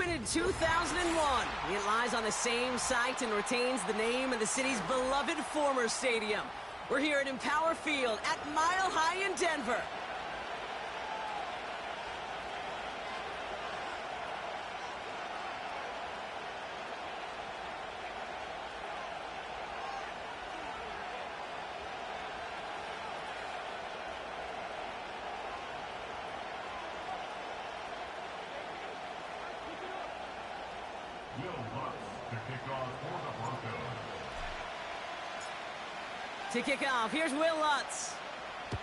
opened in 2001. It lies on the same site and retains the name of the city's beloved former stadium. We're here at Ncaa Field at Mile High in Denver. To kick off, here's Will Lutz.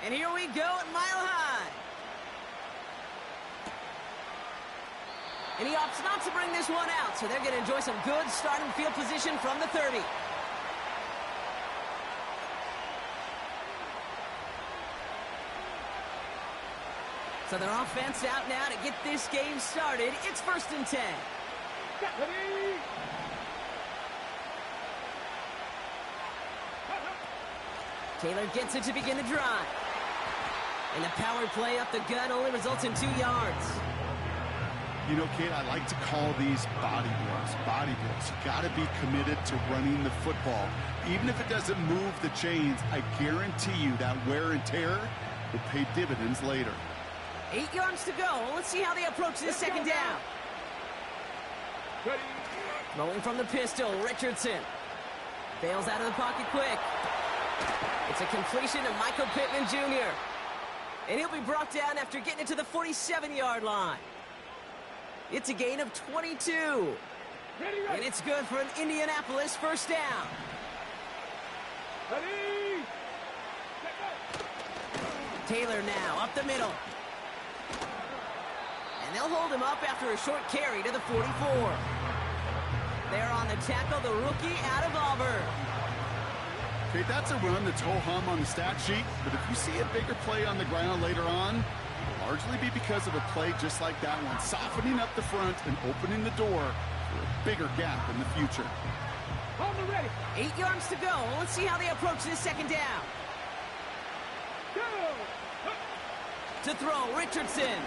And here we go at Mile High. And he opts not to bring this one out, so they're going to enjoy some good starting field position from the 30. So their offense out now to get this game started. It's 1st and 10. Ready? Taylor gets it to begin the drive. And the power play up the gut only results in 2 yards. You know, Kate, I like to call these body blows. Body blows. You got to be committed to running the football. Even if it doesn't move the chains, I guarantee you that wear and tear will pay dividends later. 8 yards to go. Let's see how they approach this second down. Ready. Throwing from the pistol, Richardson. Bails out of the pocket quick. It's a completion to Michael Pittman Jr. And he'll be brought down after getting it to the 47-yard line. It's a gain of 22. Ready. And it's good for an Indianapolis first down. Ready. Taylor now up the middle. And they'll hold him up after a short carry to the 44. There on the tackle, the rookie out of Auburn. Okay, that's a run that's ho-hum on the stat sheet, but if you see a bigger play on the ground later on, it'll largely be because of a play just like that one, softening up the front and opening the door for a bigger gap in the future. On the ready. 8 yards to go. Let's see how they approach this second down. Go. To throw, Richardson.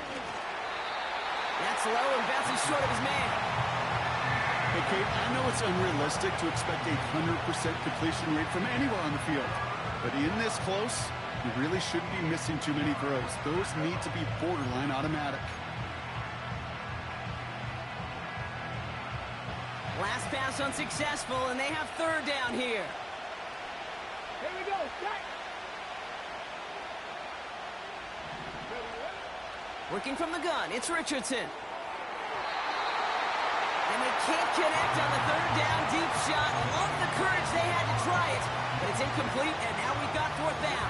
That's low and bounces short of his man. Hey, Kate, I know it's unrealistic to expect a 100% completion rate from anywhere on the field. But in this close, you really shouldn't be missing too many throws. Those need to be borderline automatic. Last pass unsuccessful, and they have 3rd down here. Here we go. Right. Working from the gun, it's Richardson. And they can't connect on the 3rd down deep shot. I love the courage they had to try it, but it's incomplete, and now we've got 4th down.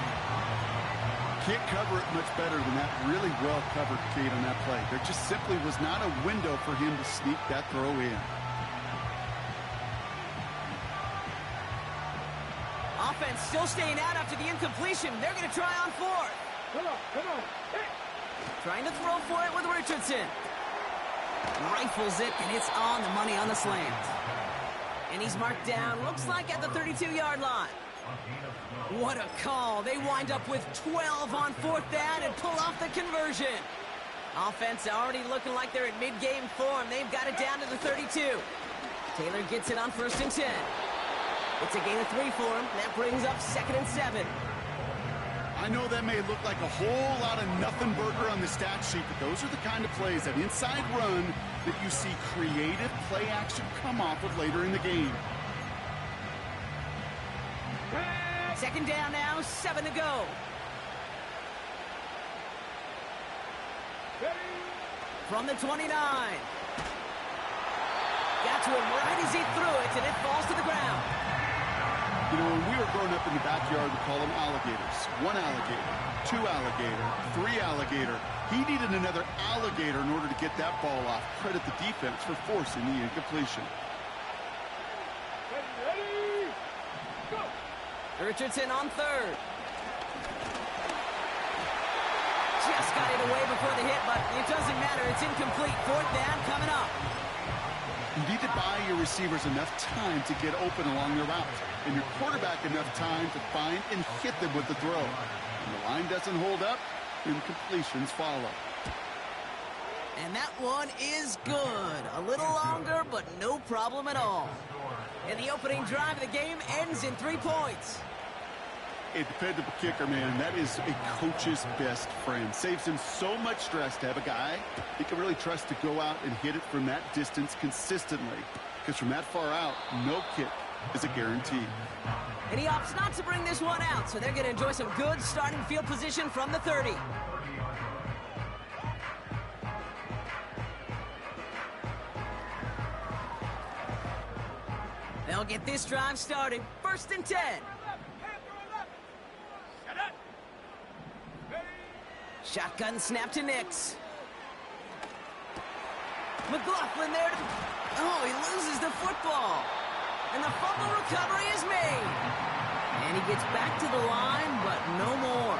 Can't cover it much better than that. Really well covered, Kate, on that play. There just simply was not a window for him to sneak that throw in. Offense still staying out after the incompletion. They're going to try on 4th. Come on. Hey. Trying to throw for it with Richardson. Rifles it, and it's on the money on the slant. And he's marked down, looks like at the 32-yard line. What a call. They wind up with 12 on 4th down and pull off the conversion. Offense already looking like they're in mid-game form. They've got it down to the 32. Taylor gets it on 1st and 10. It's a gain of 3 for him. That brings up 2nd and 7. I know that may look like a whole lot of nothing burger on the stat sheet, but those are the kind of plays, that inside run, that you see creative play action come off of later in the game. 2nd down now, 7 to go. Ready. From the 29. Got to him right as he threw it, and it falls to the ground. You know, when we were growing up in the backyard, we call them alligators. 1 alligator, 2 alligator, 3 alligator. He needed another alligator in order to get that ball off. Credit the defense for forcing the incompletion. Ready. Go. Richardson on 3rd. Just got it away before the hit, but it doesn't matter. It's incomplete. 4th down coming up. You need to buy your receivers enough time to get open along their route, and your quarterback enough time to find and hit them with the throw. When the line doesn't hold up, incompletions follow. And that one is good. A little longer, but no problem at all. And the opening drive of the game ends in 3 points. A dependable kicker, man. That is a coach's best friend. Saves him so much stress to have a guy he can really trust to go out and hit it from that distance consistently. Because from that far out, no kick is a guarantee. And he opts not to bring this one out, so they're going to enjoy some good starting field position from the 30. They'll get this drive started. 1st and 10. Shotgun snap to Nix. McLaughlin there. Oh, he loses the football. And the fumble recovery is made. And he gets back to the line, but no more.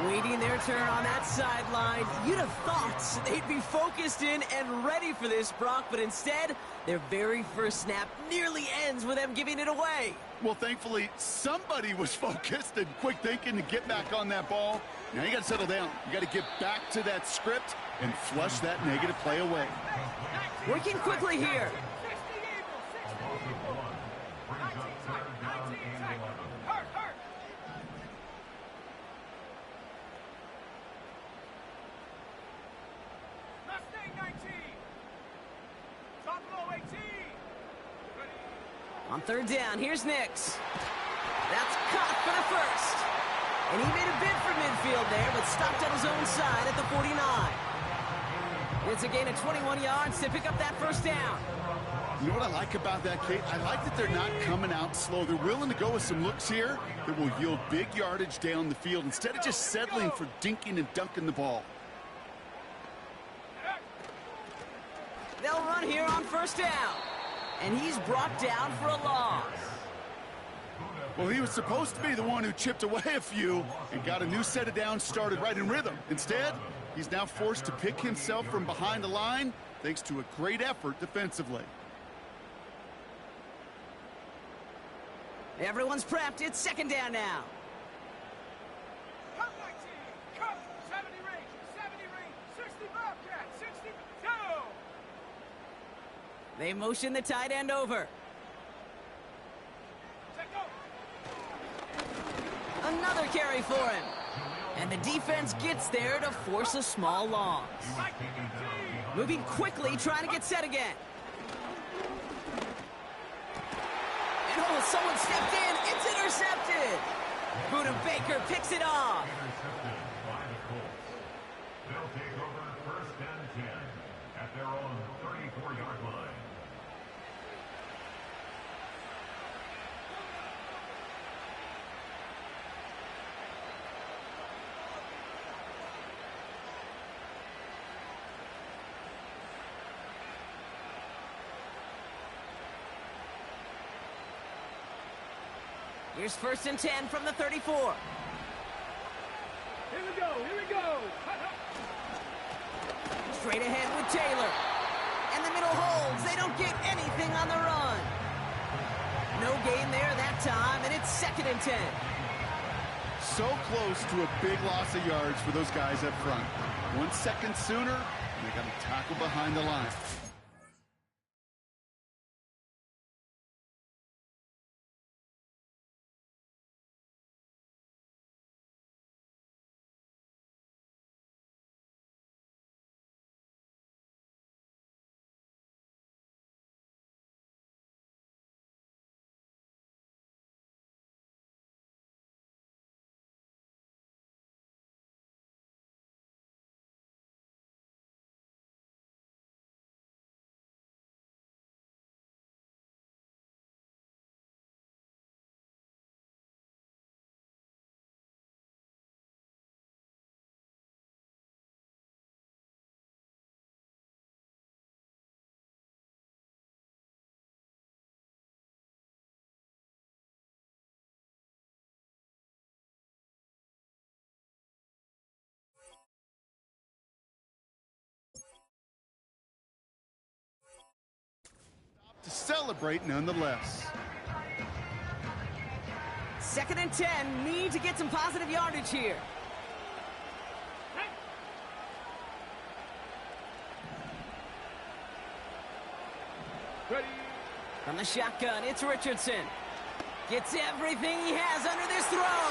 Waiting their turn on that sideline. You'd have thought they'd be focused in and ready for this, Brock, but instead, their very first snap nearly ends with them giving it away. Well, thankfully, somebody was focused and quick thinking to get back on that ball. Now you got to settle down. You got to get back to that script and flush that negative play away. Working quickly here. On 3rd down, here's Nix. That's caught for the first. And he made a bid for midfield there, but stopped on his own side at the 49. It's a gain of 21 yards to pick up that 1st down. You know what I like about that, Kate? I like that they're not coming out slow. They're willing to go with some looks here that will yield big yardage down the field instead of just settling for dinking and dunking the ball. They'll run here on 1st down. And he's brought down for a loss. Well, he was supposed to be the one who chipped away a few and got a new set of downs started right in rhythm. Instead, he's now forced to pick himself from behind the line thanks to a great effort defensively. Everyone's prepped. It's 2nd down now. Come 19, come 70 range, 60 Bobcat, 62. They motion the tight end over. Another carry for him. And the defense gets there to force a small loss. Moving quickly, trying to get set again. And oh, someone stepped in. It's intercepted. Buda Baker picks it off. They'll take over 1st and 10 at their own 34-yard line. Here's 1st and 10 from the 34. Here we go, here we go. Straight ahead with Taylor. And the middle holds. They don't get anything on the run. No gain there that time, and it's 2nd and 10. So close to a big loss of yards for those guys up front. 1 second sooner, and they got to tackle behind the line. To celebrate nonetheless. 2nd and 10. Need to get some positive yardage here. Ready. From the shotgun, it's Richardson. Gets everything he has under this throw.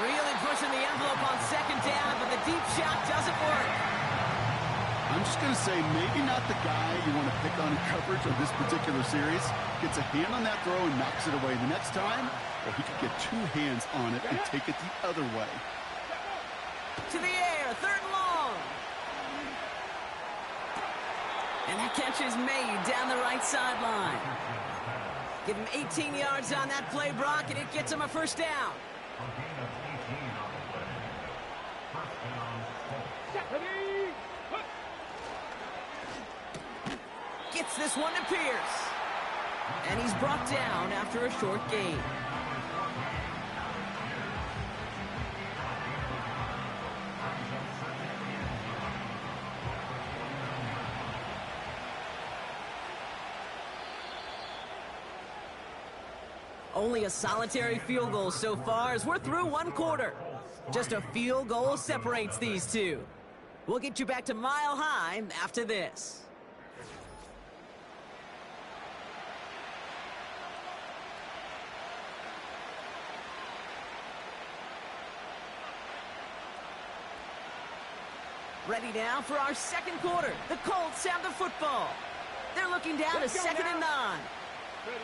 Really pushing the envelope on second down, but the deep shot doesn't work. I'm just going to say maybe not the guy you want to pick on in coverage of this particular series. Gets a hand on that throw and knocks it away. The next time, well, he could get two hands on it and take it the other way. To the air, third and long. And that catch is made down the right sideline. Give him 18 yards on that play, Brock, and it gets him a first down. Ready. Gets this one to Pierce. And he's brought down after a short gain. Only a solitary field goal so far as we're through one quarter. Just a field goal separates these two. We'll get you back to Mile High after this. Ready now for our second quarter. The Colts have the football. They're looking down to 2nd and 9. Ready.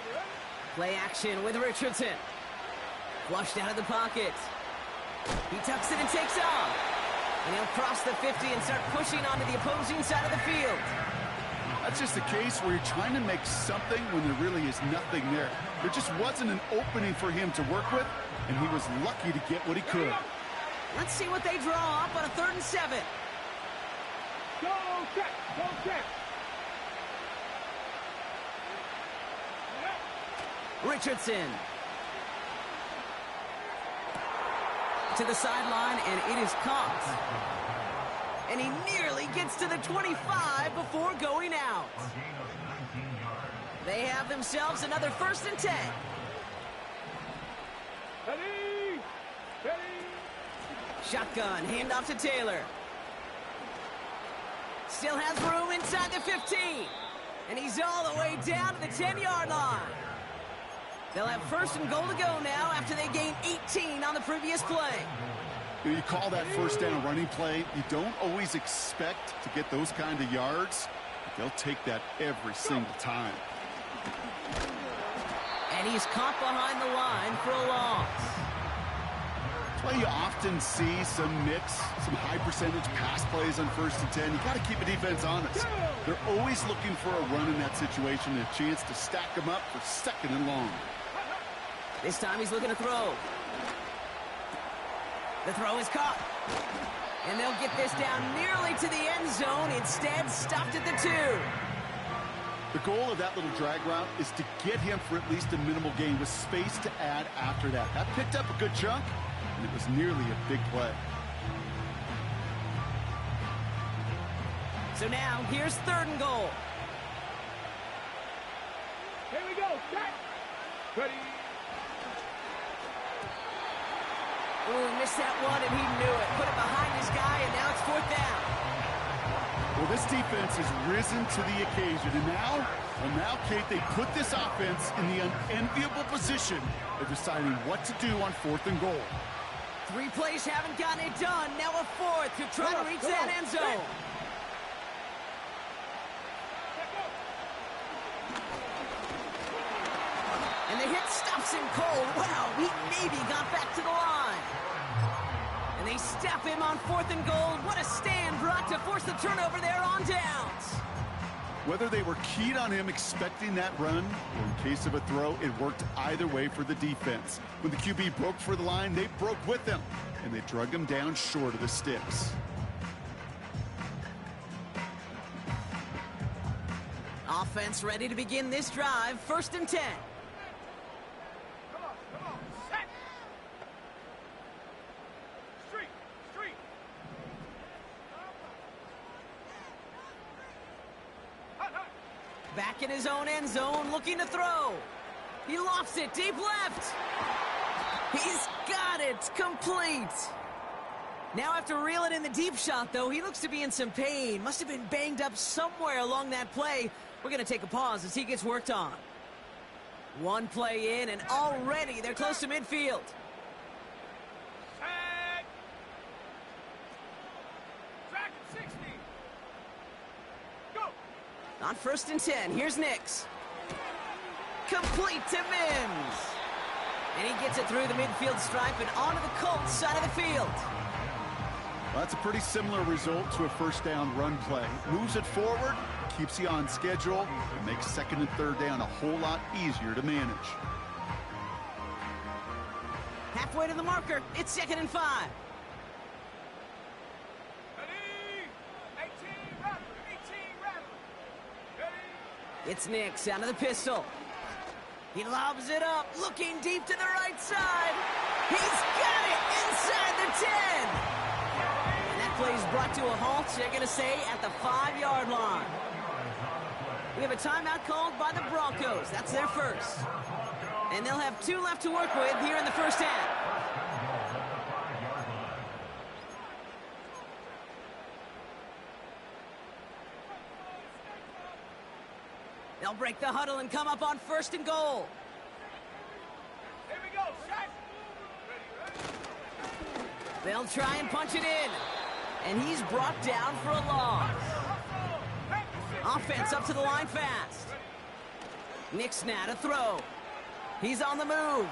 Play action with Richardson. Flushed out of the pocket. He tucks it and takes off. And he'll cross the 50 and start pushing onto the opposing side of the field. That's just a case where you're trying to make something when there really is nothing there. There just wasn't an opening for him to work with, and he was lucky to get what he could. Let's see what they draw up on a 3rd and 7. Go check. Go check. Richardson. To the sideline, and it is caught. And he nearly gets to the 25 before going out. They have themselves another 1st and 10. Ready. Ready. Shotgun, handoff to Taylor. Still has room inside the 15. And he's all the way down to the 10-yard line. They'll have 1st and goal to go now after they gained 18 on the previous play. You call that first down running play. You don't always expect to get those kind of yards. But they'll take that every single time. And he's caught behind the line for a loss. That's why you often see some mix, some high percentage pass plays on 1st and 10. You got to keep the defense honest. They're always looking for a run in that situation, a chance to stack them up for 2nd and long. This time he's looking to throw. The throw is caught. And they'll get this down nearly to the end zone. Instead, stopped at the 2. The goal of that little drag route is to get him for at least a minimal gain with space to add after that. That picked up a good chunk, and it was nearly a big play. So now, here's 3rd and goal. Here we go. Check. Ready. Ooh, missed that one, and he knew it. Put it behind his guy, and now it's 4th down. Well, this defense has risen to the occasion, and now, Kate, they put this offense in the unenviable position of deciding what to do on 4th and goal. 3 plays haven't gotten it done. Now a 4th to try to reach that end zone. And the hit stops him cold. Wow, he maybe got back to the line. And they step him on 4th and goal. What a stand, Brock, to force the turnover there on downs. Whether they were keyed on him expecting that run, or in case of a throw, it worked either way for the defense. When the QB broke for the line, they broke with him, and they drug him down short of the sticks. Offense ready to begin this drive. 1st and 10. Come on. Set. Street. Hot. Back in his own end zone, looking to throw. He lofts it deep left. He's got it, complete. Now after reeling in the deep shot, though, he looks to be in some pain. Must have been banged up somewhere along that play. We're going to take a pause as he gets worked on. One play in, and already they're close to midfield. Set. Track at 60. Go. On 1st and 10, here's Ncaa. Complete to Mims. And he gets it through the midfield stripe and onto the Colts side of the field. Well, that's a pretty similar result to a first down run play. Moves it forward, keeps you on schedule, and makes 2nd and 3rd down a whole lot easier to manage. Halfway to the marker, it's 2nd and 5. Ready. 18 rattle. 18 rattle. Ready. It's Ncaa out of the pistol. He lobs it up, looking deep to the right side. He's got it inside the 10. And that play's brought to a halt, they're going to say, at the 5-yard line. We have a timeout called by the Broncos. That's their first. And they'll have 2 left to work with here in the first half. They'll break the huddle and come up on 1st and goal. Here we go. Set. Ready. They'll try and punch it in. And he's brought down for a loss. Offense up to the line fast. Ncaa to throw. He's on the move.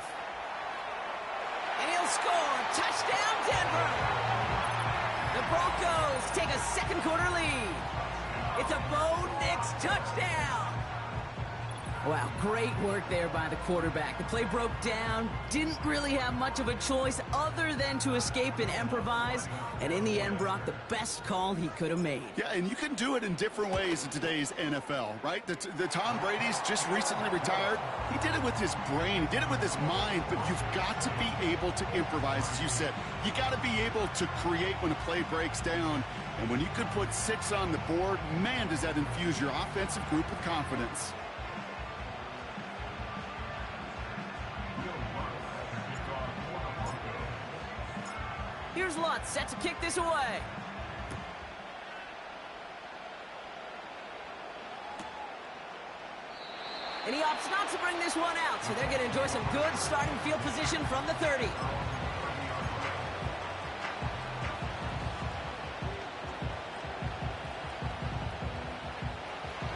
And he'll score. Touchdown, Denver. The Broncos take a 2nd quarter lead. It's a Bo Nix touchdown. Wow, great work there by the quarterback. The play broke down, didn't really have much of a choice other than to escape and improvise, and in the end brought the best call he could have made. Yeah, and you can do it in different ways in today's NFL, right? The Tom Brady's just recently retired. He did it with his brain, he did it with his mind, but you've got to be able to improvise, as you said. You got to be able to create when a play breaks down, and when you could put 6 on the board, man, does that infuse your offensive group with confidence. Here's Lutz, set to kick this away. And he opts not to bring this one out, so they're going to enjoy some good starting field position from the 30.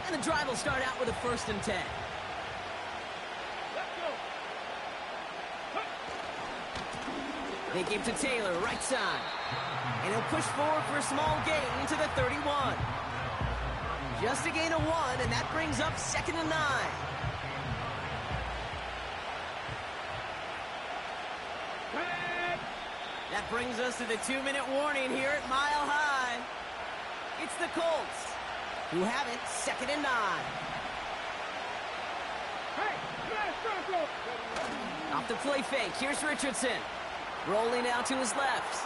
And the drive will start out with a 1st and 10. They give to Taylor, right side. And he'll push forward for a small gain to the 31. Just a gain of 1, and that brings up 2nd and 9. That brings us to the 2-minute warning here at Mile High. It's the Colts, who have it 2nd and 9. Off the play fake, here's Richardson. Rolling out to his left.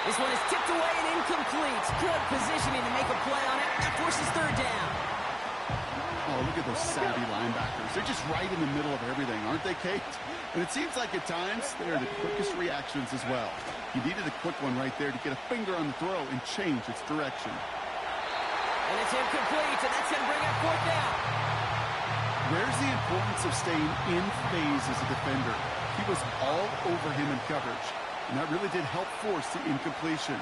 This one is tipped away and incomplete. Good positioning to make a play on it. That forces 3rd down. Oh, look at those savvy linebackers. They're just right in the middle of everything, aren't they, Kate? And it seems like at times they're the quickest reactions as well. You needed a quick one right there to get a finger on the throw and change its direction. And it's incomplete, and that's going to bring up 4th down. Where's the importance of staying in phase as a defender? He was all over him in coverage, and that really did help force the incompletion.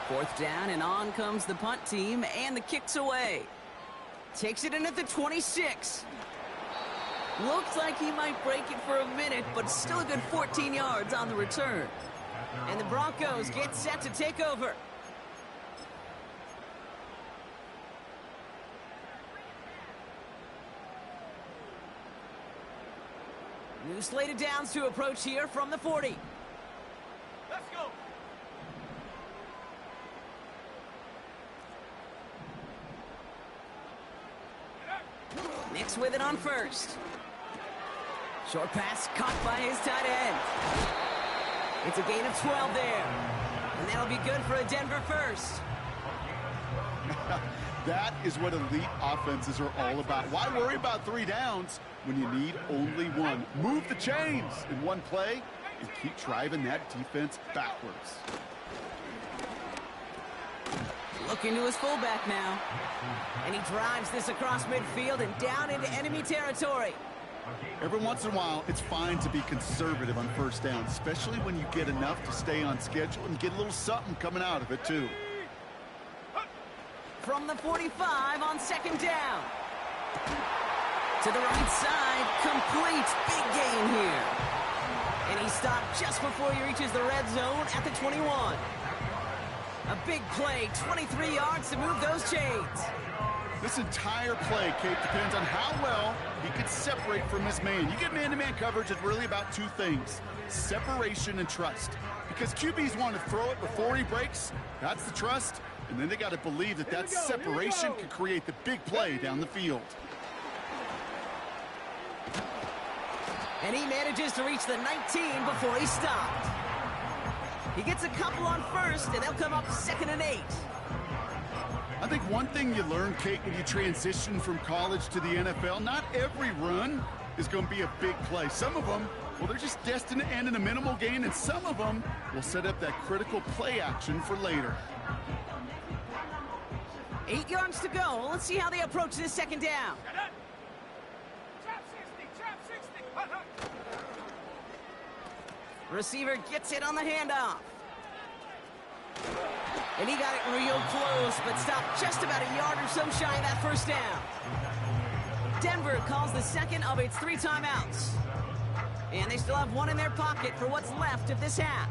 4th down, and on comes the punt team, and the kick's away. Takes it in at the 26. Looks like he might break it for a minute, but still a good 14 yards on the return. And the Broncos get set to take over. New slate of downs to approach here from the 40. Let's go. Nicks with it on 1st. Short pass caught by his tight end. It's a gain of 12 there. And that'll be good for a Denver 1st. That is what elite offenses are all about. Why worry about 3 downs when you need only 1? Move the chains in one play and keep driving that defense backwards. Looking to his fullback now. And he drives this across midfield and down into enemy territory. Every once in a while, it's fine to be conservative on first down, especially when you get enough to stay on schedule and get a little something coming out of it, too. From the 45 on second down. To the right side, complete. Big gain here. And he stopped just before he reaches the red zone at the 21. A big play, 23 yards to move those chains. This entire play, Kate, depends on how well he could separate from his man. You get man-to-man coverage, it's really about two things, separation and trust. Because QBs want to throw it before he breaks, that's the trust, and then they got to believe that that separation can create the big play down the field. And he manages to reach the 19 before he stopped. He gets a couple on first, and they'll come up 2nd and 8. I think one thing you learn, Kate, when you transition from college to the NFL, not every run is going to be a big play. Some of them, well, they're just destined to end in a minimal gain, and some of them will set up that critical play action for later. 8 yards to go. Let's see how they approach this second down. Trap 60, trap 60. Receiver gets it on the handoff. And he got it real close, but stopped just about a yard or so shy of that first down. Denver calls the second of its 3 timeouts. And they still have one in their pocket for what's left of this half.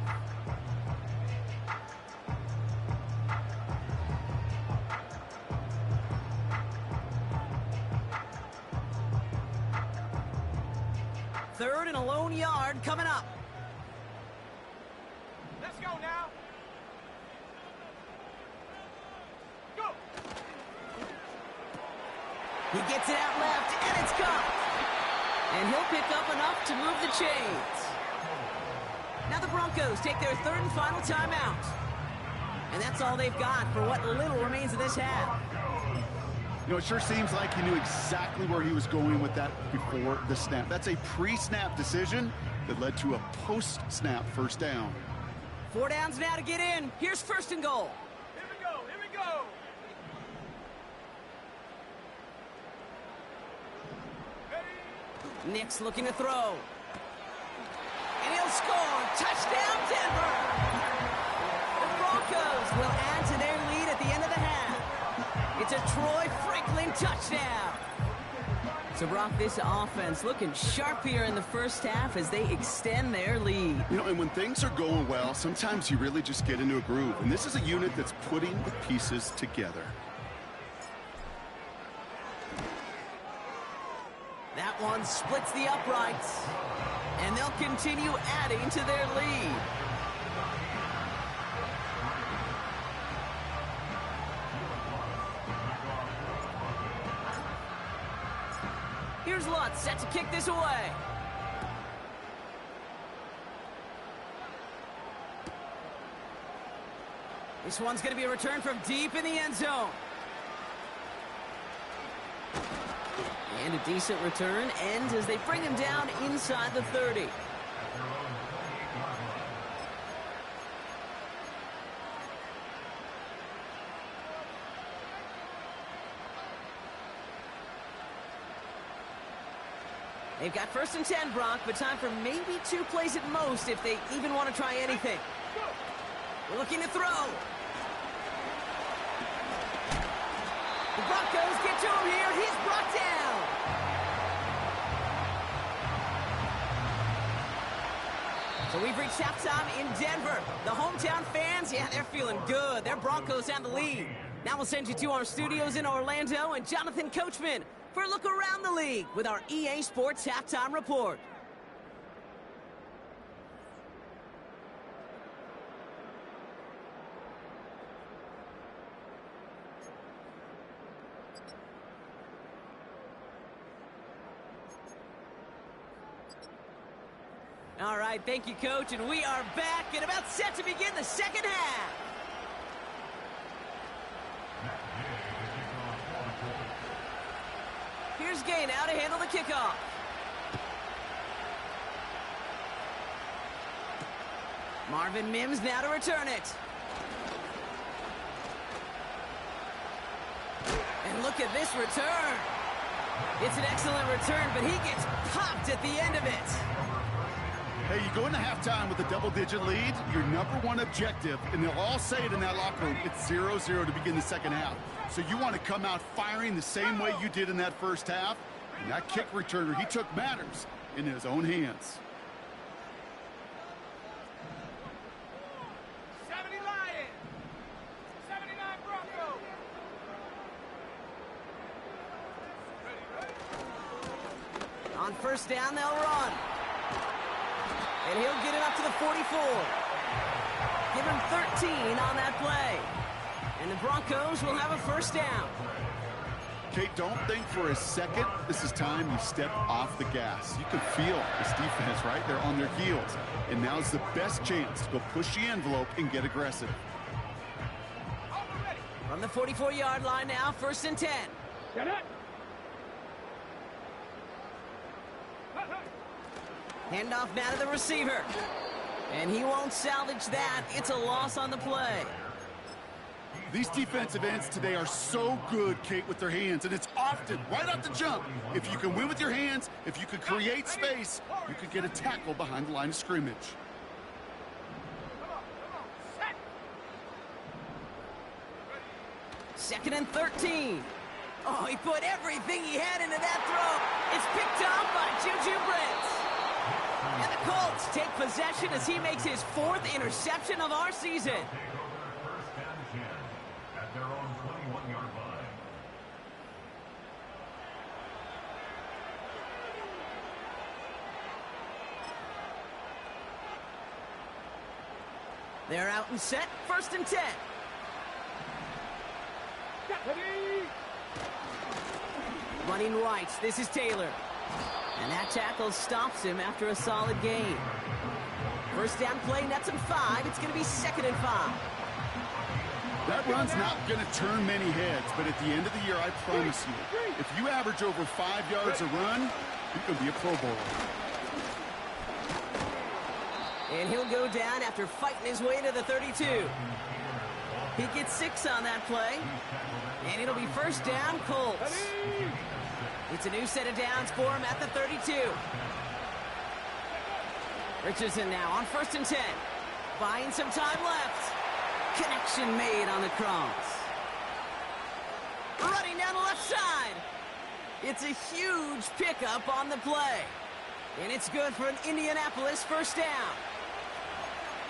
Third and a lone yard coming up. Let's go now. Go. He gets it out left, and it's caught. And he'll pick up enough to move the chains. Now the Broncos take their 3rd and final timeout. And that's all they've got for what little remains of this half. You know, it sure seems like he knew exactly where he was going with that before the snap. That's a pre-snap decision that led to a post-snap first down. 4 downs now to get in. Here's 1st and goal. Here we go, here we go. Ready? Nick's looking to throw. And he'll score. Touchdown, Denver! The Broncos will add to their lead at the end of the half. It's a Troy Franklin touchdown. So, Brock, this offense looking sharp here in the first half as they extend their lead. You know, and when things are going well, sometimes you really just get into a groove. And this is a unit that's putting the pieces together. That one splits the uprights. And they'll continue adding to their lead. Here's Lutz set to kick this away. This one's going to be a return from deep in the end zone. And a decent return ends as they bring him down inside the 30. They've got 1st and 10, Brock, but time for maybe 2 plays at most if they even want to try anything. We're looking to throw. The Broncos get to him here. He's brought down. So we've reached halftime in Denver. The hometown fans, yeah, they're feeling good. Their Broncos have the lead. Now we'll send you to our studios in Orlando and Jonathan Coachman for a look around the league with our EA Sports Halftime Report. All right, thank you, Coach, and we are back and about set to begin the second half. Here's Gay now to handle the kickoff. Marvin Mims now to return it. look at this return. It's an excellent return, but he gets popped at the end of it. Hey, you go into halftime with a double-digit lead, your number one objective, and they'll all say it in that locker room, it's 0-0 to begin the second half. So you want to come out firing the same way you did in that first half. And that kick returner, he took matters in his own hands. 70 Lions. 79 Broncos. On first down, they'll run. And he'll get it up to the 44. Give him 13 on that play. And the Broncos will have a first down. Kate, don't think for a second this is time you step off the gas. You can feel this defense, right? They're on their heels. And now's the best chance to go push the envelope and get aggressive. From the 44-yard line now, 1st and 10. Get it. Handoff now to the receiver. And he won't salvage that. It's a loss on the play. These defensive ends today are so good, Kate, with their hands, and it's often right off the jump. If you can win with your hands, if you can create space, you can get a tackle behind the line of scrimmage. Second and 13. Oh, he put everything he had into that throw. It's picked off by Juju Brents. And the Colts take possession as he makes his 4th interception of our season. They're out and set, 1st and 10. Running right, this is Taylor. And that tackle stops him after a solid gain. First down play, nets him 5. It's going to be 2nd and 5. That run's not going to turn many heads, but at the end of the year, I promise you, if you average over 5 yards a run, you can be a Pro Bowler. And he'll go down after fighting his way to the 32. He gets 6 on that play. And it'll be first down, Colts. It's a new set of downs for him at the 32. Richardson now on 1st and 10. Buying some time left. Connection made on the cross. Running down the left side. It's a huge pickup on the play. And it's good for an Indianapolis first down.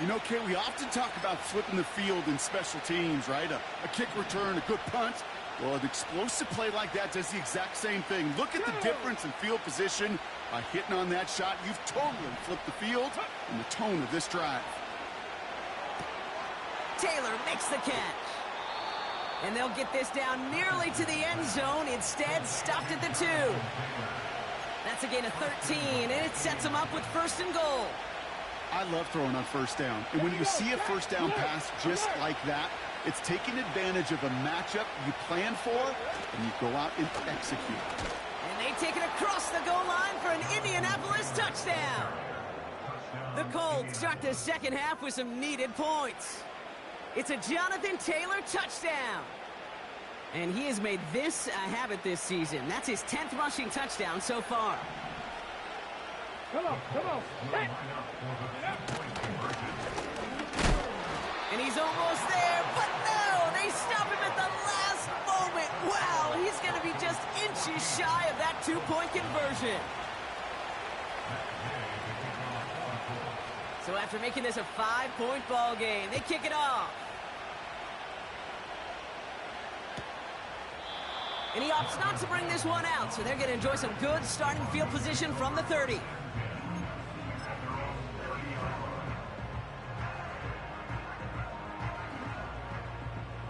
You know, Kate, we often talk about flipping the field in special teams, right? A kick return, a good punt. Well, an explosive play like that does the exact same thing. Look at the difference in field position. By hitting on that shot, you've totally flipped the field and the tone of this drive. Taylor makes the catch. And they'll get this down nearly to the end zone. Instead, stopped at the 2. That's a gain of 13, and it sets them up with 1st and goal. I love throwing on first down. And when you see a first down pass just like that, it's taking advantage of a matchup you plan for, and you go out and execute. And they take it across the goal line for an Indianapolis touchdown. The Colts start the second half with some needed points. It's a Jonathan Taylor touchdown. And he has made this a habit this season. That's his 10th rushing touchdown so far. Come on. Hey. And he's almost there, but no! They stop him at the last moment. Wow, he's going to be just inches shy of that 2-point conversion. So after making this a 5-point ball game, they kick it off. And he opts not to bring this one out, so they're going to enjoy some good starting field position from the 30.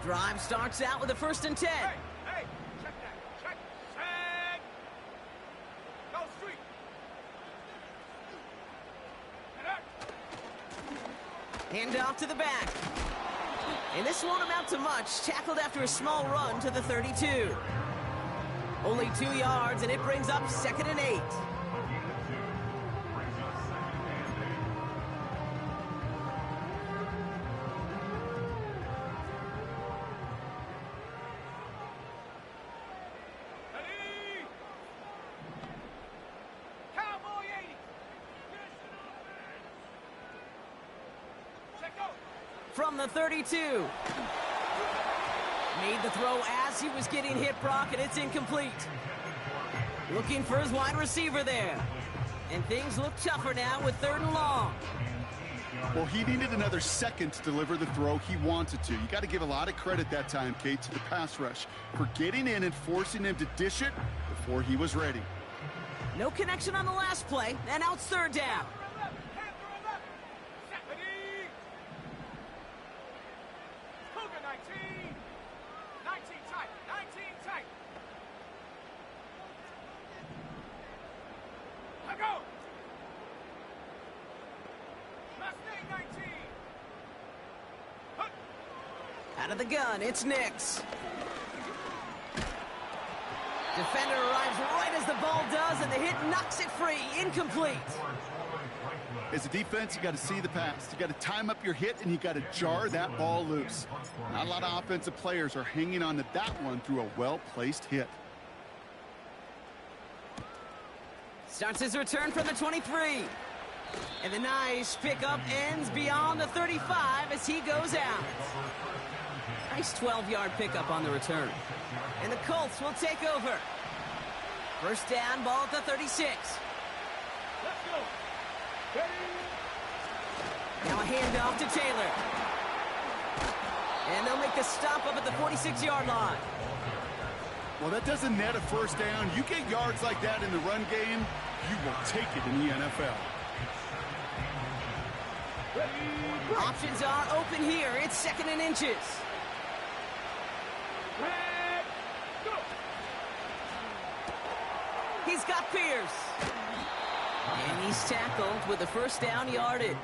Drive starts out with a 1st and 10. Hey, check that. Check. Set. Go street. Hand off to the back. And this won't amount to much. Tackled after a small run to the 32. Only 2 yards, and it brings up 2nd and 8. from the 32. Made the throw as he was getting hit, Brock, and it's incomplete. Looking for his wide receiver there. And things look tougher now with 3rd and long. Well, he needed another second to deliver the throw he wanted to. You got to give a lot of credit that time, Kate, to the pass rush for getting in and forcing him to dish it before he was ready. No connection on the last play, and now it's 3rd down. Out of the gun, it's Ncaa. Defender arrives right as the ball does, and the hit knocks it free. Incomplete. As a defense, you got to see the pass. You got to time up your hit, and you got to jar that ball loose. Not a lot of offensive players are hanging on to that one through a well-placed hit. Starts his return from the 23. And the nice pickup ends beyond the 35 as he goes out. Nice 12-yard pickup on the return. And the Colts will take over. 1st down, ball at the 36. Let's go. Ready? Now a handoff to Taylor. And they'll make the stop up at the 46-yard line. Well, that doesn't net a 1st down. You get yards like that in the run game, you will take it in the NFL. Options are open here. It's 2nd and inches. Red, go. He's got Pierce. And he's tackled with the 1st down yardage.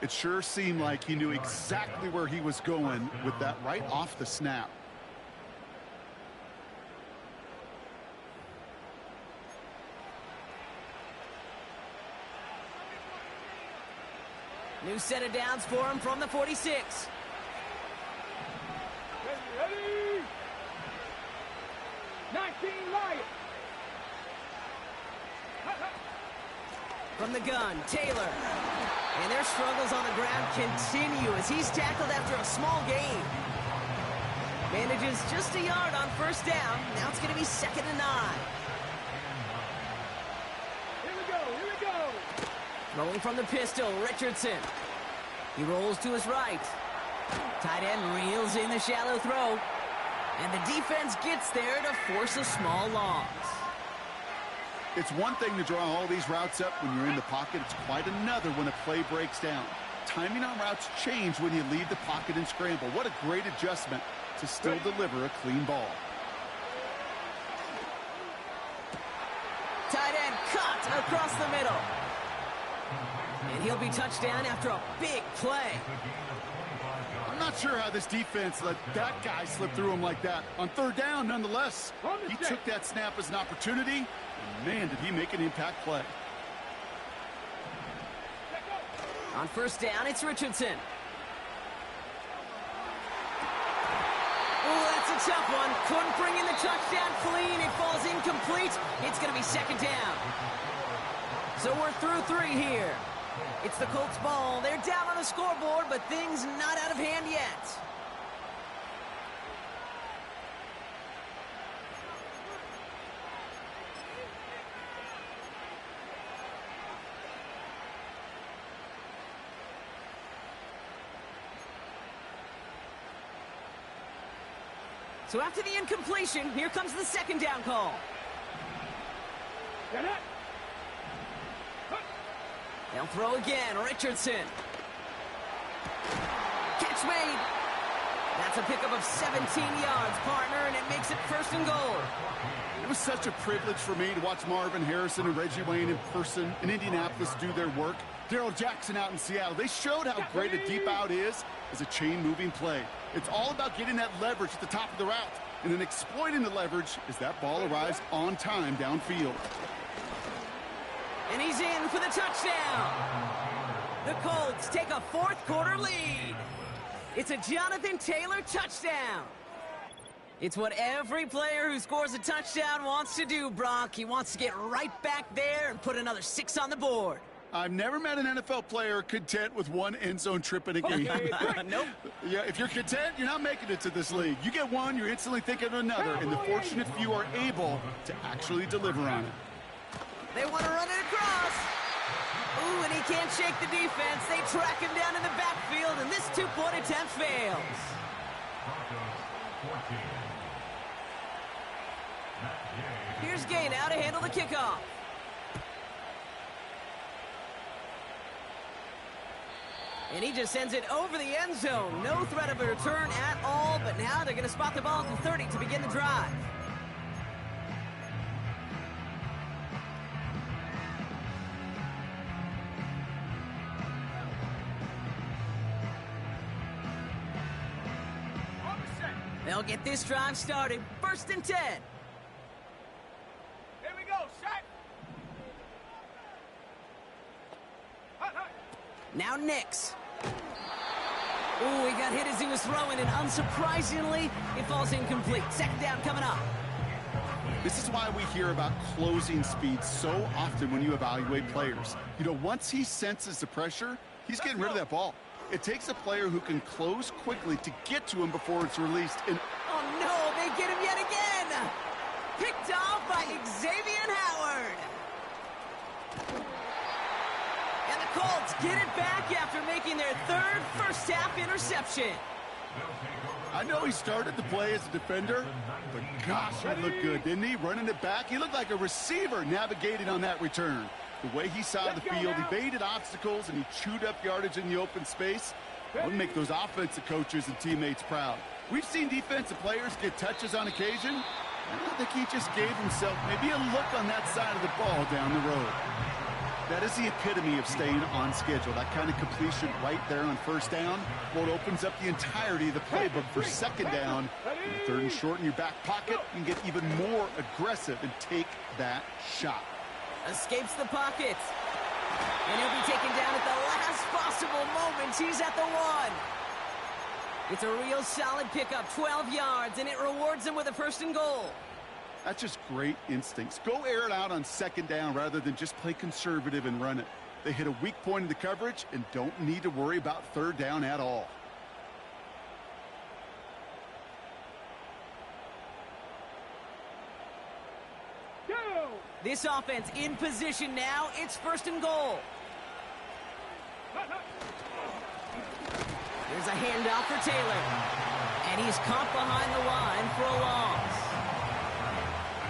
It sure seemed like he knew exactly where he was going with that right off the snap. New set of downs for him from the 46. Ready? 19 Lions. From the gun, Taylor. And their struggles on the ground continue as he's tackled after a small gain. Manages just a yard on 1st down. Now it's going to be 2nd and 9. Here we go, here we go. Throwing from the pistol, Richardson. He rolls to his right. Tight end reels in the shallow throw. And the defense gets there to force a small loss. It's one thing to draw all these routes up when you're in the pocket. It's quite another when a play breaks down. Timing on routes change when you leave the pocket and scramble. What a great adjustment to still deliver a clean ball. Tight end cut across the middle. And he'll be touchdown after a big play. I'm not sure how this defense let that guy slip through him like that. On 3rd down, nonetheless, he took that snap as an opportunity, and man, did he make an impact play. On 1st down, it's Richardson. Oh, that's a tough one. Couldn't bring in the touchdown clean. It falls incomplete. It's going to be 2nd down. So we're through 3 here. It's the Colts ball. They're down on the scoreboard, but things not out of hand yet. So after the incompletion, here comes the 2nd down call. Get it. They'll throw again, Richardson. Catch made. That's a pickup of 17 yards, partner, and it makes it 1st and goal. It was such a privilege for me to watch Marvin Harrison and Reggie Wayne in person in Indianapolis do their work. Darrell Jackson out in Seattle. They showed how great a deep out is as a chain-moving play. It's all about getting that leverage at the top of the route and then exploiting the leverage as that ball arrives on time downfield. And he's in for the touchdown. The Colts take a 4th quarter lead. It's a Jonathan Taylor touchdown. It's what every player who scores a touchdown wants to do, Brock. He wants to get right back there and put another 6 on the board. I've never met an NFL player content with one end zone trip in a game. Nope. Yeah, if you're content, you're not making it to this league. You get one, you're instantly thinking of another, and the fortunate few are able to actually deliver on it. They want to run it across. Ooh, and he can't shake the defense. They track him down in the backfield, and this two-point attempt fails. Here's Gay now to handle the kickoff. And he just sends it over the end zone. No threat of a return at all, but now they're going to spot the ball at the 30 to begin the drive. They'll get this drive started. 1st and 10. Here we go, set. Now Nix. Ooh, he got hit as he was throwing, and unsurprisingly, it falls incomplete. 2nd down coming up. This is why we hear about closing speed so often when you evaluate players. You know, once he senses the pressure, he's getting rid of that ball. It takes a player who can close quickly to get to him before it's released. And oh, no, they get him yet again. Picked off by Xavier Howard. And the Colts get it back after making their 3rd first-half interception. I know he started the play as a defender, but gosh, he looked good, didn't he? Running it back, he looked like a receiver navigating on that return. The way he saw the field, evaded obstacles, and he chewed up yardage in the open space. That would make those offensive coaches and teammates proud. We've seen defensive players get touches on occasion. I think he just gave himself maybe a look on that side of the ball down the road. That is the epitome of staying on schedule. That kind of completion right there on 1st down. Well, it opens up the entirety of the playbook for 2nd down. And 3rd and short in your back pocket, you can get even more aggressive and take that shot. Escapes the pocket. And he'll be taken down at the last possible moment. He's at the 1. It's a real solid pickup, 12 yards, and it rewards him with a 1st and goal. That's just great instincts. Go air it out on 2nd down rather than just play conservative and run it. They hit a weak point in the coverage and don't need to worry about 3rd down at all. This offense in position now. It's 1st and goal. There's a handoff for Taylor. And he's caught behind the line for a loss.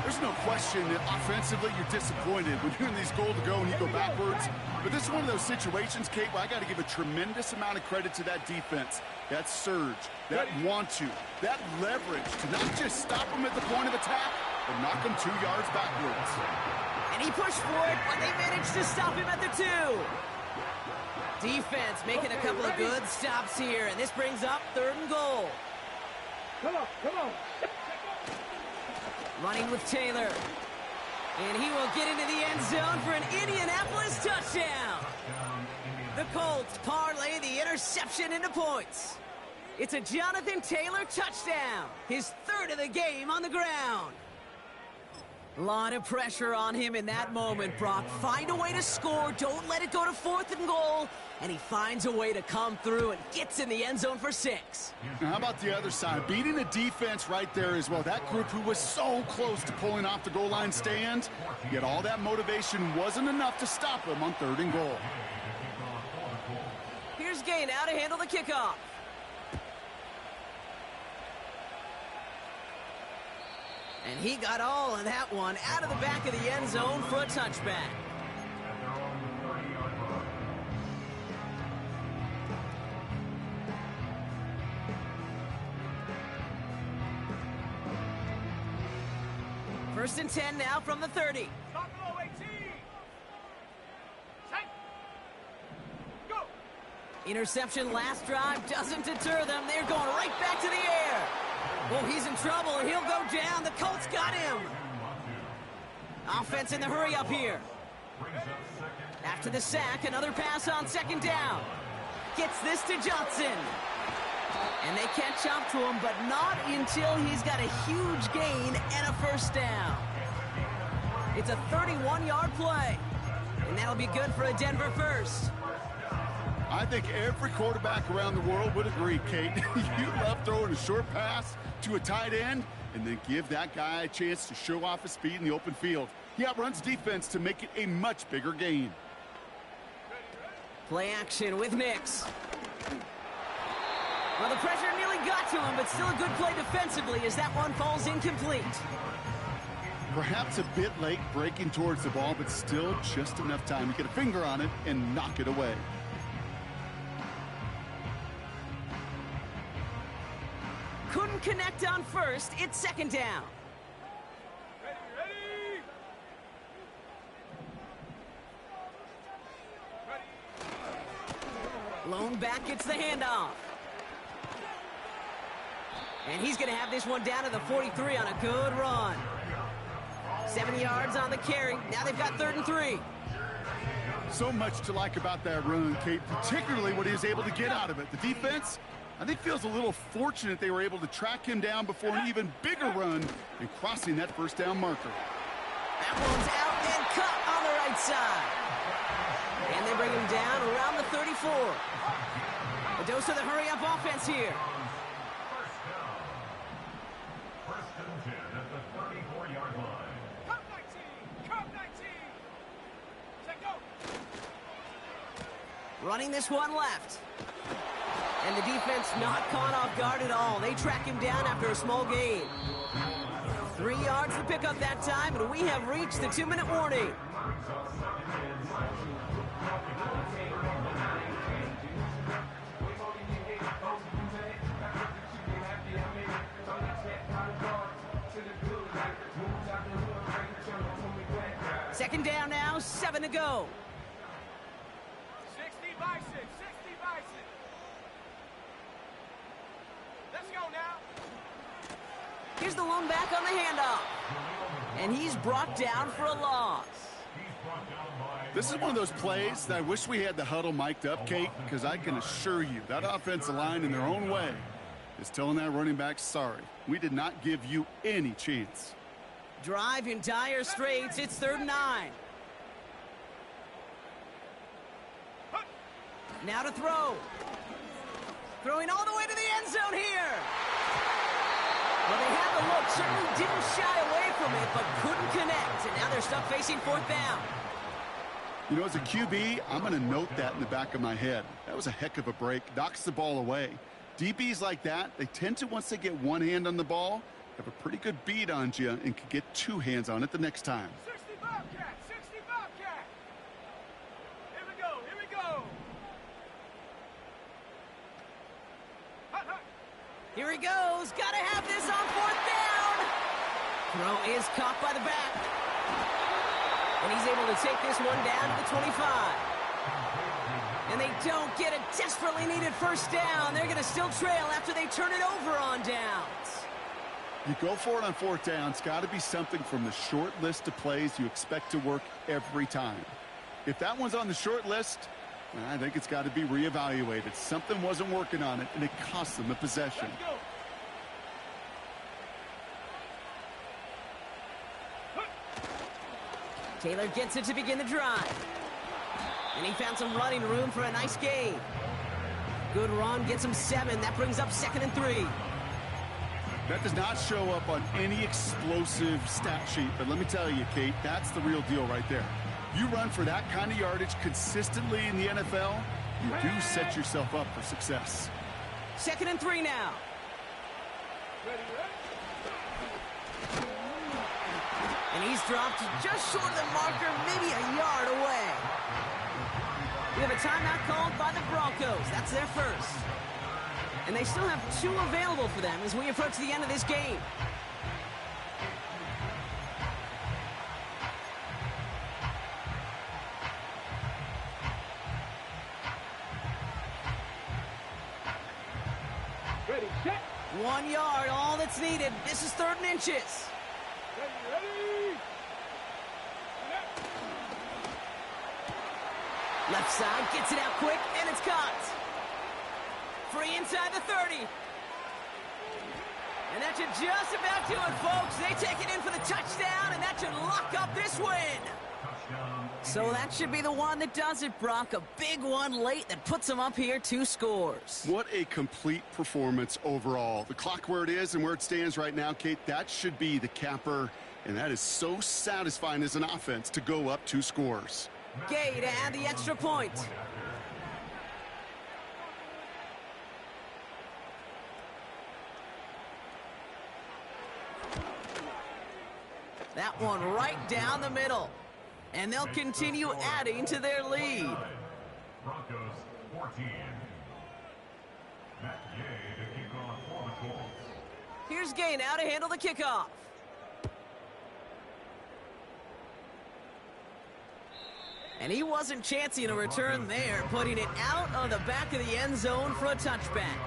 There's no question that offensively you're disappointed when you're in these goal to go and you go backwards. But this is one of those situations, Kate, where I got to give a tremendous amount of credit to that defense. That surge, that want to, that leverage to not just stop them at the point of attack, but knock them 2 yards backwards. And he pushed for it, but they managed to stop him at the 2. Defense making a couple of good stops here, and this brings up 3rd and goal. Come on, come on. Running with Taylor. And he will get into the end zone for an Indianapolis touchdown. The Colts parlay the interception into points. It's a Jonathan Taylor touchdown. His 3rd of the game on the ground. A lot of pressure on him in that moment, Brock. Find a way to score. Don't let it go to 4th and goal. And he finds a way to come through and gets in the end zone for 6. Now, how about the other side? Beating the defense right there as well. That group who was so close to pulling off the goal line stand, yet all that motivation wasn't enough to stop him on 3rd and goal. Here's Gay now to handle the kickoff. And he got all of that one out of the back of the end zone for a touchback. First and 10 now from the 30. Stop below 18. Set. Go. Interception last drive doesn't deter them. They're going right back to the air. Oh, he's in trouble, and he'll go down. The Colts got him. Offense in the hurry up here. After the sack, another pass on 2nd down. Gets this to Johnson. And they catch up to him, but not until he's got a huge gain and a 1st down. It's a 31-yard play. And that'll be good for a Denver first. I think every quarterback around the world would agree, Kate. You love throwing a short pass to a tight end and then give that guy a chance to show off his speed in the open field. He outruns defense to make it a much bigger gain. Play action with Nix. Well, the pressure nearly got to him, but still a good play defensively as that one falls incomplete. Perhaps a bit late breaking towards the ball, but still just enough time to get a finger on it and knock it away. Couldn't connect on first. It's second down. Ready, ready. Lone back gets the handoff. And he's going to have this one down to the 43 on a good run. 70 yards on the carry. Now they've got 3rd and 3. So much to like about that run, Kate, particularly what he was able to get out of it. The defense, I think, feels a little fortunate they were able to track him down before an even bigger run and crossing that first down marker. That one's out and cut on the right side. And they bring him down around the 34. A dose of the hurry-up offense here. First and 10 at the 34-yard line. Come 19, come 19. Set go. Running this one left. And the defense not caught off guard at all. They track him down after a small gain. 3 yards to pick up that time, and we have reached the 2-minute warning. Second down now, 7 to go. 60 by 6, 60 by 6. Let's go now. Here's the lone back on the handoff. And he's brought down for a loss. This is one of those plays that I wish we had the huddle mic'd up, Kate, because I can assure you that offensive line in their own way is telling that running back, sorry, we did not give you any chance. Drive in dire straits. It's 3rd and 9. Now to throw. Throwing all the way to the end zone here. Well, they had the look. Certainly didn't shy away from it, but couldn't connect. And now they're stuck facing 4th down. You know, as a QB, I'm going to note that in the back of my head. That was a heck of a break. Knocks the ball away. DBs like that, they tend to, once they get one hand on the ball, have a pretty good beat on you and can get 2 hands on it the next time. 60 Bobcat, 60 Bobcat. Here we go, here we go. Hut, hut. Here he goes. Got to have this on 4th down. Throw is caught by the back. And he's able to take this one down to the 25. And they don't get a desperately needed first down. They're going to still trail after they turn it over on downs. You go for it on 4th down. It's got to be something from the short list of plays you expect to work every time. If that one's on the short list, I think it's got to be reevaluated. Something wasn't working on it, and it cost them a possession. Let's go. Taylor gets it to begin the drive. And he found some running room for a nice gain. Good run, gets him 7. That brings up 2nd and 3. That does not show up on any explosive stat sheet, but let me tell you, Kate, that's the real deal right there. You run for that kind of yardage consistently in the NFL, you do set yourself up for success. 2nd and 3 now. Ready, ready. And he's dropped just short of the marker, maybe a yard away. We have a timeout called by the Broncos. That's their first. And they still have 2 available for them as we approach the end of this game. Ready, set. 1 yard, all that's needed. This is 3rd and inches. Ready, ready. Left side, gets it out quick, and it's caught. Free inside the 30. And that should just about do it, folks. They take it in for the touchdown, and that should lock up this win. Touchdown, So that should be the one that does it, Brock. A big one late that puts them up here 2 scores. What a complete performance overall. The clock where it is and where it stands right now, Kate, that should be the capper. And that is so satisfying as an offense to go up 2 scores. Gay to add the extra point. That one right down the middle. And they'll continue adding to their lead. Broncos 14. Matt Gay to kick off for the Colts. Here's Gay now to handle the kickoff. And he wasn't chancing a return there, putting it out of the back of the end zone for a touchback.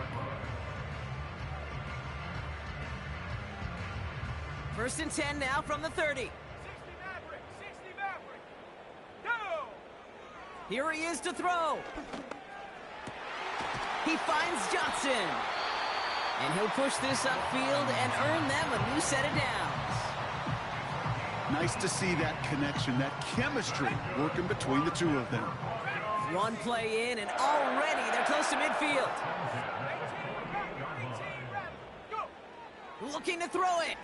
First and 10 now from the 30. 60 Maverick, 60 Maverick. Go! Here he is to throw. He finds Johnson. And he'll push this upfield and earn them a new set of downs. Nice to see that connection, that chemistry working between the 2 of them. One play in, and already they're close to midfield. Looking to throw it.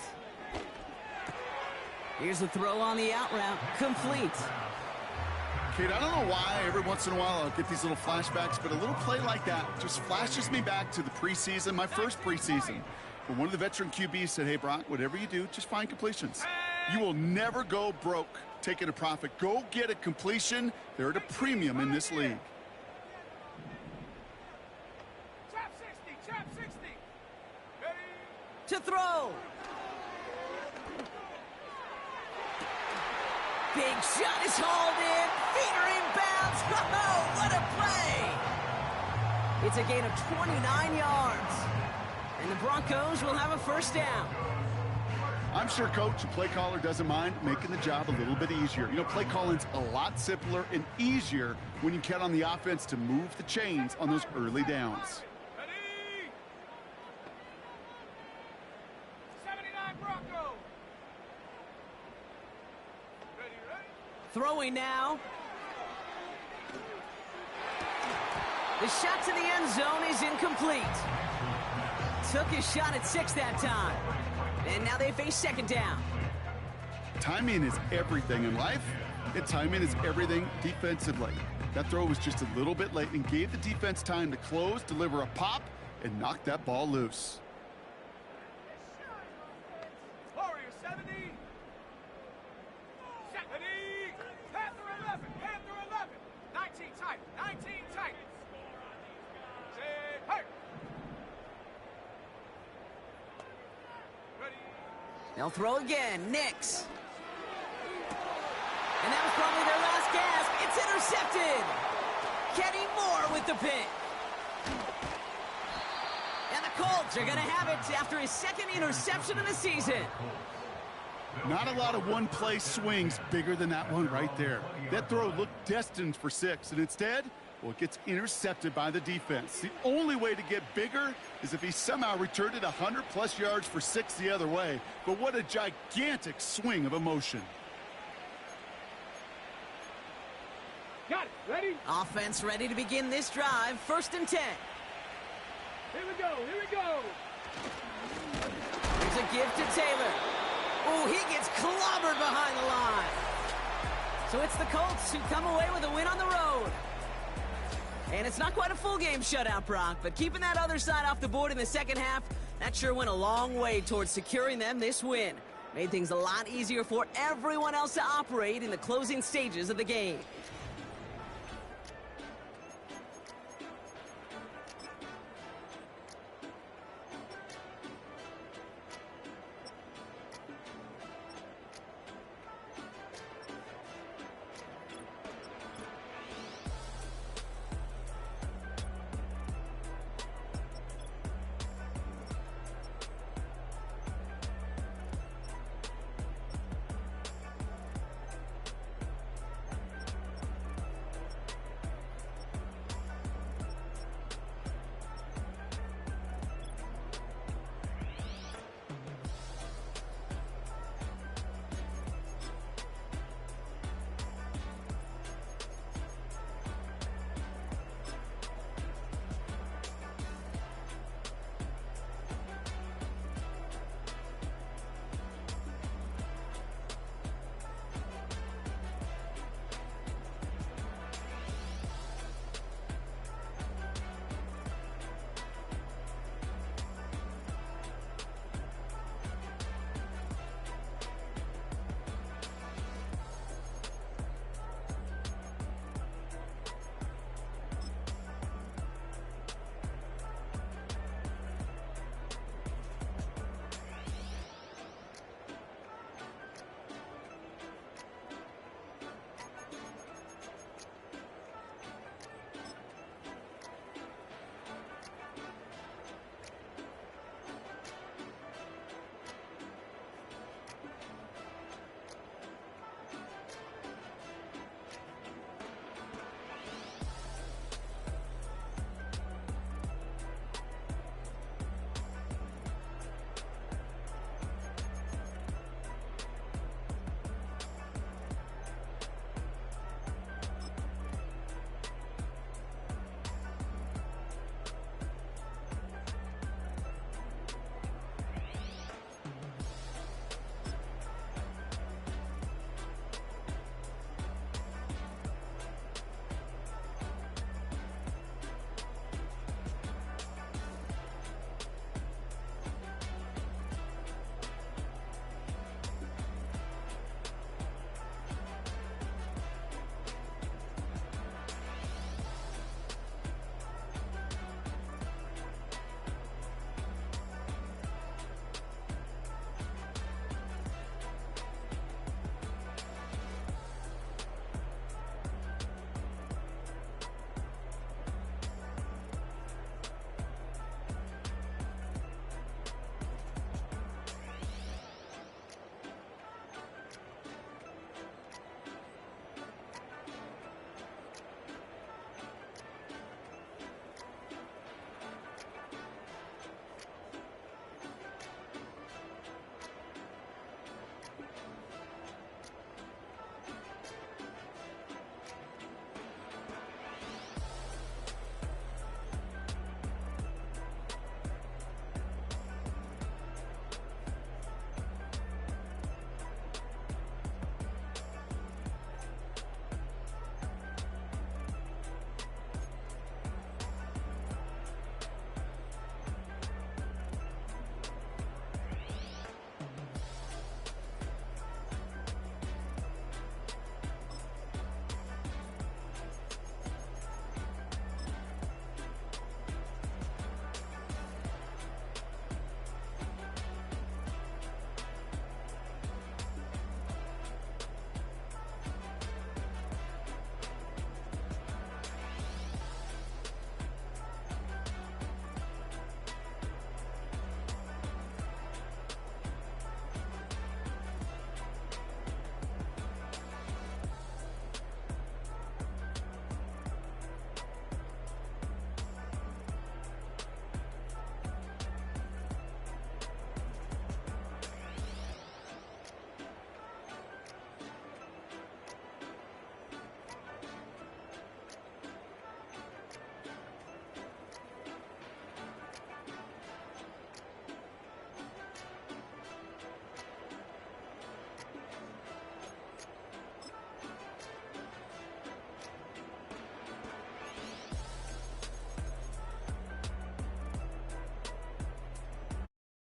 Here's the throw on the out route. Complete. Kate, I don't know why every once in a while I'll get these little flashbacks, but a little play like that just flashes me back to the preseason, my first preseason, where one of the veteran QBs said, hey, Brock, whatever you do, just find completions. You will never go broke taking a profit. Go get a completion. They're at a premium in this league. Chop 60, chop 60. Ready? To throw. Big shot is hauled in. Feet are inbounds. Oh, what a play. It's a gain of 29 yards. And the Broncos will have a first down. I'm sure coach and play caller doesn't mind making the job a little bit easier. You know, play calling's a lot simpler and easier when you count on the offense to move the chains on those early downs. Ready? 79 Broncos. Ready, ready? Throwing now. The shot to the end zone is incomplete. Took his shot at 6 that time. And now they face second down. Timing is everything in life, and timing is everything defensively. That throw was just a little bit late and gave the defense time to close, deliver a pop, and knock that ball loose. Warrior 70. 70. Panther 11. Panther 11. 19 tight. 19 tight. Say, hey. Ready? They'll throw again. Nix. And that was probably their last gasp. It's intercepted. Kenny Moore with the pick. And the Colts are going to have it after his second interception of the season. Not a lot of one-play swings bigger than that one right there. That throw looked destined for 6, and instead, well, it gets intercepted by the defense. The only way to get bigger is if he somehow returned it 100-plus yards for 6 the other way. But what a gigantic swing of emotion. Got it. Ready? Offense ready to begin this drive. First and 10. Here we go. Here we go. Here's a give to Taylor. Oh, he gets clobbered behind the line. So it's the Colts who come away with a win on the road. And it's not quite a full game shutout, Brock, but keeping that other side off the board in the second half, that sure went a long way towards securing them this win. Made things a lot easier for everyone else to operate in the closing stages of the game.